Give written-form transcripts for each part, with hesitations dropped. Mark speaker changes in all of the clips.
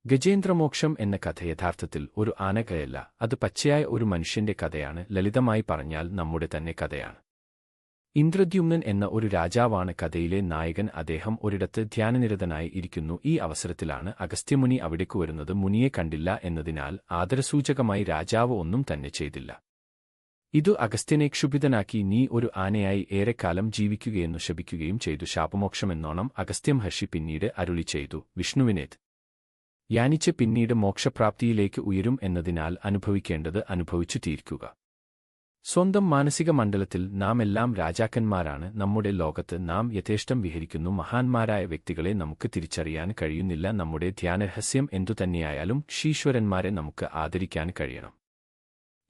Speaker 1: ഗജേന്ദ്രമോക്ഷം എന്ന കഥ യഥാർത്ഥത്തിൽ ഒരു ആനകഥയല്ല, അത് പച്ചയായ ഒരു മനുഷ്യന്റെ കഥയാണ്. ലളിതമായി പറഞ്ഞാൽ നമ്മുടെ തന്നെ കഥയാണ്. ഇന്ദ്രദ്യുമ്നൻ എന്ന ഒരു രാജാവാണ് കഥയിലെ നായകൻ. അദ്ദേഹം ഒരിടത്ത് ധ്യാനനിരതനായി ഇരിക്കുന്നു. ഈ അവസരത്തിലാണ് അഗസ്ത്യമുനി അവിടേക്കു വരുന്നത്. മുനിയെ കണ്ടില്ല എന്നതിനാൽ ആദരസൂചകമായി രാജാവ് ഒന്നും തന്നെ ചെയ്തില്ല. ഇതു അഗസ്ത്യനെ ക്ഷുഭിതനാക്കി. നീ ഒരു ആനയായി ഏറെക്കാലം ജീവിക്കുകയെന്നു ശപിക്കുകയും ചെയ്തു. ശാപമോക്ഷമെന്നോണം അഗസ്ത്യ മഹർഷി പിന്നീട് അരുളി ചെയ്തു, വിഷ്ണുവിനെ ധ്യാനിച്ച് പിന്നീട് മോക്ഷപ്രാപ്തിയിലേക്ക് ഉയരും എന്നതിനാൽ അനുഭവിക്കേണ്ടത് അനുഭവിച്ചു തീർക്കുക. സ്വന്തം മാനസിക മണ്ഡലത്തിൽ നാം എല്ലാം രാജാക്കന്മാരാണ്. നമ്മുടെ ലോകത്ത് നാം യഥേഷ്ടം വിഹരിക്കുന്നു. മഹാന്മാരായ വ്യക്തികളെ നമുക്ക് തിരിച്ചറിയാൻ കഴിയുന്നില്ല. നമ്മുടെ ധ്യാനരഹസ്യം എന്തുതന്നെയായാലും ശീശ്വരന്മാരെ നമുക്ക് ആദരിക്കാൻ കഴിയണം.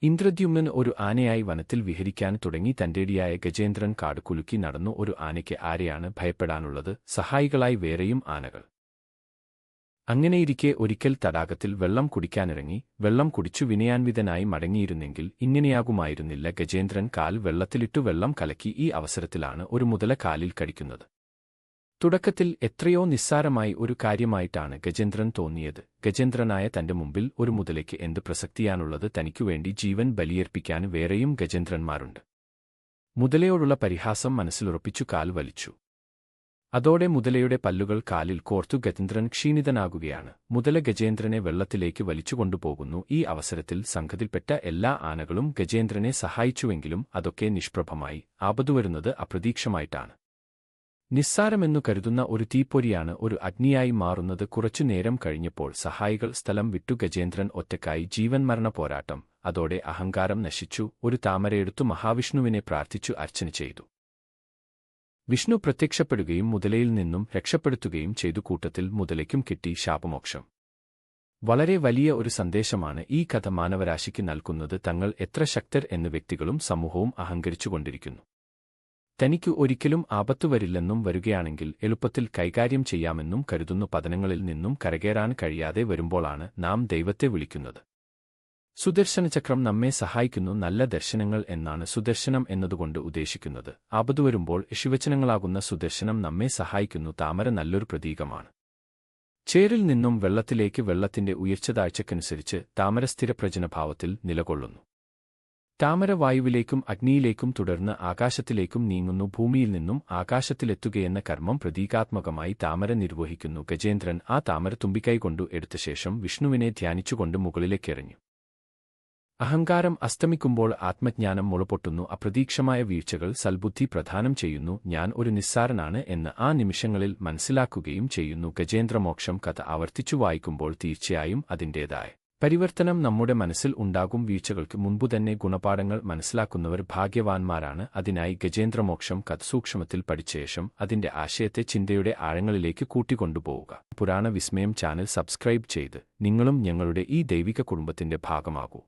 Speaker 1: ഇന്ദ്രദ്യുമ്നൻ ഒരു ആനയായി വനത്തിൽ വിഹരിക്കാൻ തുടങ്ങി. തന്റേടിയായ ഗജേന്ദ്രൻ കാട് കുലുക്കി നടന്നു. ഒരു ആനയ്ക്ക് ആരെയാണ് ഭയപ്പെടാനുള്ളത്? സഹായികളായി വേറെയും ആനകൾ. അങ്ങനെയിരിക്കെ ഒരിക്കൽ തടാകത്തിൽ വെള്ളം കുടിക്കാനിറങ്ങി. വെള്ളം കുടിച്ചു വിനയാൻവിതനായി മടങ്ങിയിരുന്നെങ്കിൽ ഇങ്ങനെയാകുമായിരുന്നില്ല. ഗജേന്ദ്രൻ കാൽ വെള്ളത്തിലിട്ടു വെള്ളം കലക്കി. ഈ അവസരത്തിലാണ് ഒരു മുതല കാലിൽ കടിക്കുന്നത്. തുടക്കത്തിൽ എത്രയോ നിസ്സാരമായി ഒരു കാര്യമായിട്ടാണ് ഗജേന്ദ്രൻ തോന്നിയത്. ഗജേന്ദ്രനായ തന്റെ മുമ്പിൽ ഒരു മുതലയ്ക്ക് എന്ത് പ്രസക്തിയാണുള്ളത്? തനിക്കുവേണ്ടി ജീവൻ ബലിയർപ്പിക്കാൻ വേറെയും ഗജേന്ദ്രന്മാരുണ്ട്. മുതലയോടുള്ള പരിഹാസം മനസ്സിലുറപ്പിച്ചു കാൽ വലിച്ചു. അതോടെ മുതലയുടെ പല്ലുകൾ കാലിൽ കോർത്തു. ഗജേന്ദ്രൻ ക്ഷീണിതനാകുകയാണ്. മുതല ഗജേന്ദ്രനെ വെള്ളത്തിലേക്ക് വലിച്ചുകൊണ്ടുപോകുന്നു. ഈ അവസരത്തിൽ സംഘത്തിൽപ്പെട്ട എല്ലാ ആനകളും ഗജേന്ദ്രനെ സഹായിച്ചുവെങ്കിലും അതൊക്കെ നിഷ്പ്രഭമായി. ആപത്തുവരുന്നത് അപ്രതീക്ഷമായിട്ടാണ്. നിസ്സാരമെന്നു കരുതുന്ന ഒരു തീപ്പൊരിയാണ് ഒരു അഗ്നിയായി മാറുന്നത്. കുറച്ചുനേരം കഴിഞ്ഞപ്പോൾ സഹായികൾ സ്ഥലം വിട്ടു. ഗജേന്ദ്രൻ ഒറ്റക്കായി. ജീവൻമരണ പോരാട്ടം. അതോടെ അഹങ്കാരം നശിച്ചു. ഒരു താമരയെടുത്തു മഹാവിഷ്ണുവിനെ പ്രാർത്ഥിച്ചു അർച്ചന ചെയ്തു. വിഷ്ണു പ്രത്യക്ഷപ്പെടുകയും മുതലയിൽ നിന്നും രക്ഷപ്പെടുത്തുകയും ചെയ്തു. കൂട്ടത്തിൽ മുതലയ്ക്കും കിട്ടി ശാപമോക്ഷം. വളരെ വലിയ ഒരു സന്ദേശമാണ് ഈ കഥ മാനവരാശിക്ക് നൽകുന്നത്. തങ്ങൾ എത്ര ശക്തർ എന്ന് വ്യക്തികളും സമൂഹവും അഹങ്കരിച്ചുകൊണ്ടിരിക്കുന്നു. തനിക്ക് ഒരിക്കലും ആപത്തു വരില്ലെന്നും വരികയാണെങ്കിൽ എളുപ്പത്തിൽ കൈകാര്യം ചെയ്യാമെന്നും കരുതുന്നു. പതനങ്ങളിൽ നിന്നും കരകയറാൻ കഴിയാതെ വരുമ്പോഴാണ് നാം ദൈവത്തെ വിളിക്കുന്നത്. സുദർശനചക്രം നമ്മെ സഹായിക്കുന്നു. നല്ല ദർശനങ്ങൾ എന്നാണ് സുദർശനം എന്നതുകൊണ്ട് ഉദ്ദേശിക്കുന്നത്. ആപത്തു വരുമ്പോൾ ശിവചനങ്ങളാകുന്ന സുദർശനം നമ്മെ സഹായിക്കുന്നു. താമര നല്ലൊരു പ്രതീകമാണ്. ചേറിൽ നിന്നും വെള്ളത്തിലേക്ക് വെള്ളത്തിന്റെ ഉയർച്ചതാഴ്ചക്കനുസരിച്ച് താമര സ്ഥിരപ്രജനഭാവത്തിൽ നിലകൊള്ളുന്നു. താമര വായുവിലേക്കും അഗ്നിയിലേക്കും തുടർന്ന് ആകാശത്തിലേക്കും നീങ്ങുന്നു. ഭൂമിയിൽ നിന്നും ആകാശത്തിലെത്തുകയെന്ന കർമ്മം പ്രതീകാത്മകമായി താമര നിർവഹിക്കുന്നു. ഗജേന്ദ്രൻ ആ താമര തുമ്പിക്കൈകൊണ്ടു എടുത്ത ശേഷം വിഷ്ണുവിനെ ധ്യാനിച്ചുകൊണ്ട് മുകളിലേക്കെറിഞ്ഞു. അഹങ്കാരം അസ്തമിക്കുമ്പോൾ ആത്മജ്ഞാനം മുളപൊട്ടുന്നു. അപ്രതീക്ഷമായ വീഴ്ചകൾ സൽബുദ്ധി പ്രദാനം ചെയ്യുന്നു. ഞാൻ ഒരു നിസ്സാരനാണ് എന്ന് ആ നിമിഷങ്ങളിൽ മനസ്സിലാക്കുകയും ചെയ്യുന്നു. ഗജേന്ദ്രമോക്ഷം കഥ ആവർത്തിച്ചു വായിക്കുമ്പോൾ തീർച്ചയായും അതിൻ്റേതായ പരിവർത്തനം നമ്മുടെ മനസ്സിൽ ഉണ്ടാകും. വീഴ്ചകൾക്ക് മുൻപുതന്നെ ഗുണപാഠങ്ങൾ മനസ്സിലാക്കുന്നവർ ഭാഗ്യവാന്മാരാണ്. അതിനായി ഗജേന്ദ്രമോക്ഷം കഥ സൂക്ഷ്മത്തിൽ പഠിച്ച ശേഷം അതിന്റെ ആശയത്തെ ചിന്തയുടെ ആഴങ്ങളിലേക്ക് കൂട്ടിക്കൊണ്ടുപോവുക. പുരാണ വിസ്മയം ചാനൽ സബ്സ്ക്രൈബ് ചെയ്ത് നിങ്ങളും ഞങ്ങളുടെ ഈ ദൈവിക കുടുംബത്തിന്റെ ഭാഗമാകൂ.